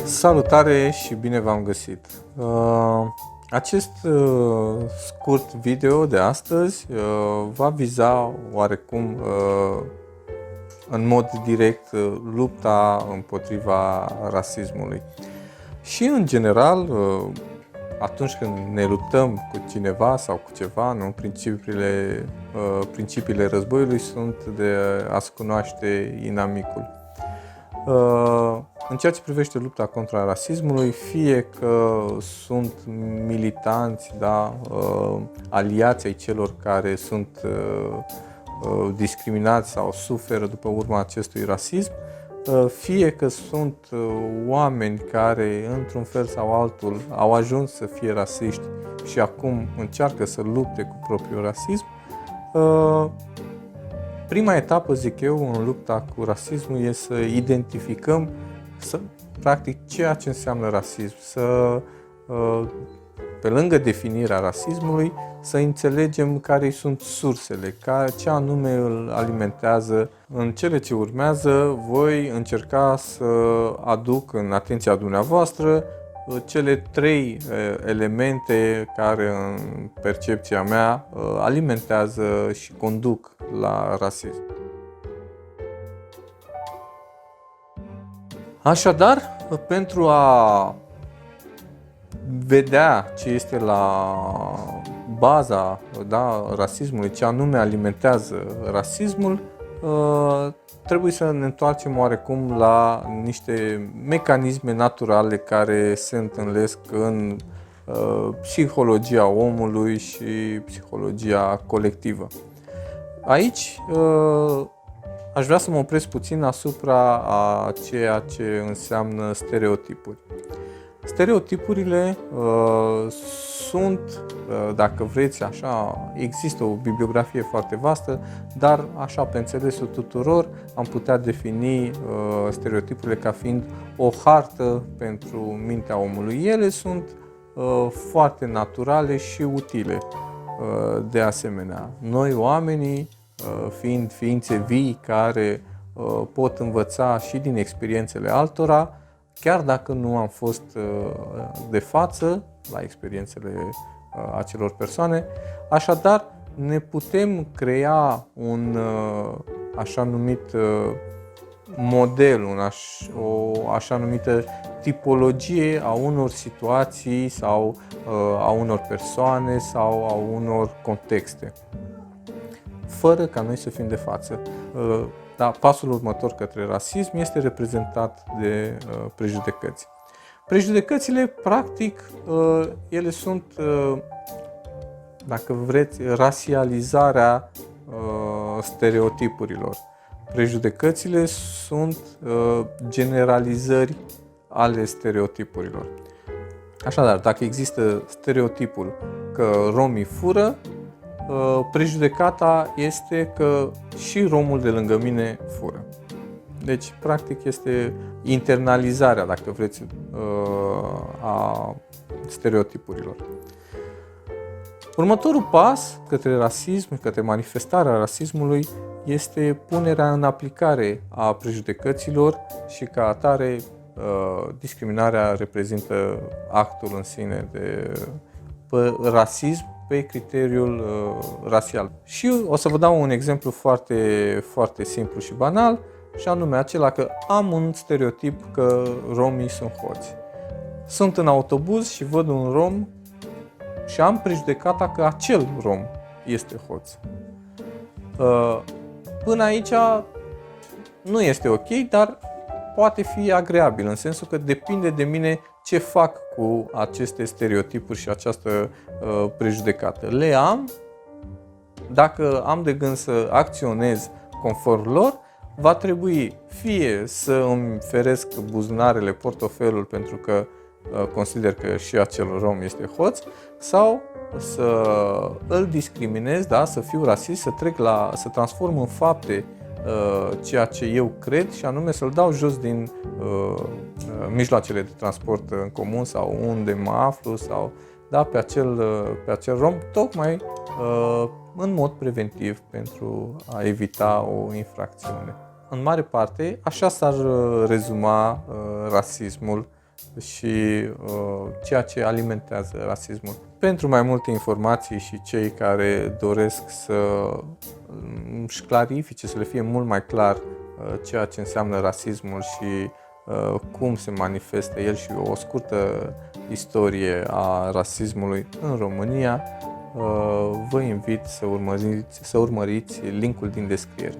Salutare și bine v-am găsit! Acest scurt video de astăzi va viza oarecum în mod direct lupta împotriva rasismului. Și în general, atunci când ne luptăm cu cineva sau cu ceva, nu, principiile războiului sunt de a-ți cunoaște inamicul. În ceea ce privește lupta contra rasismului, fie că sunt militanți, da, aliați ai celor care sunt discriminați sau suferă după urma acestui rasism, fie că sunt oameni care, într-un fel sau altul, au ajuns să fie rasiști și acum încearcă să lupte cu propriul rasism, prima etapă, zic eu, în lupta cu rasismul este să identificăm practic ceea ce înseamnă rasism, pe lângă definirea rasismului, să înțelegem care sunt sursele, ce anume îl alimentează. În cele ce urmează voi încerca să aduc în atenția dumneavoastră cele trei elemente care, în percepția mea, alimentează și conduc la rasism. Așadar, pentru a vedea ce este la baza, da, rasismului, ce anume alimentează rasismul, trebuie să ne întoarcem oarecum la niște mecanisme naturale care se întâlnesc în psihologia omului și psihologia colectivă. Aici aș vrea să mă opresc puțin asupra a ceea ce înseamnă stereotipuri. Stereotipurile sunt, dacă vreți, așa, există o bibliografie foarte vastă, dar așa, pe înțelesul tuturor, am putea defini stereotipurile ca fiind o hartă pentru mintea omului. Ele sunt foarte naturale și utile de asemenea. Noi, oamenii, fiind ființe vii care pot învăța și din experiențele altora, chiar dacă nu am fost de față la experiențele acelor persoane, așadar ne putem crea un așa numit model, o așa numită tipologie a unor situații sau a unor persoane sau a unor contexte, fără ca noi să fim de față. Dar pasul următor către rasism este reprezentat de prejudecăți. Prejudecățile, practic, ele sunt, dacă vreți, rasializarea stereotipurilor. Prejudecățile sunt generalizări ale stereotipurilor. Așadar, dacă există stereotipul că romii fură, prejudecata este că și romul de lângă mine fură. Deci, practic, este internalizarea, dacă vreți, a stereotipurilor. Următorul pas către rasism, către manifestarea rasismului, este punerea în aplicare a prejudecăților și, ca atare, discriminarea reprezintă actul în sine de rasism pe criteriul rasial. Și o să vă dau un exemplu foarte, foarte simplu și banal, și anume acela că am un stereotip că romii sunt hoți. Sunt în autobuz și văd un rom și am prejudecata că acel rom este hoț. Până aici nu este ok, dar poate fi agreabil, în sensul că depinde de mine ce fac cu aceste stereotipuri și această prejudecată. Le am, dacă am de gând să acționez conform lor, va trebui fie să îmi feresc buzunarele, portofelul, pentru că consider că și acel rom este hoț, sau să îl discriminez, da, să fiu rasist, să transform în fapte ceea ce eu cred, și anume să-l dau jos din mijloacele de transport în comun sau unde mă aflu, sau da, pe acel rom, tocmai în mod preventiv pentru a evita o infracțiune. În mare parte, așa s-ar rezuma rasismul și ceea ce alimentează rasismul. Pentru mai multe informații și cei care doresc să își clarifice, să le fie mult mai clar ceea ce înseamnă rasismul și cum se manifestă el și o scurtă istorie a rasismului în România, vă invit să urmăriți linkul din descriere.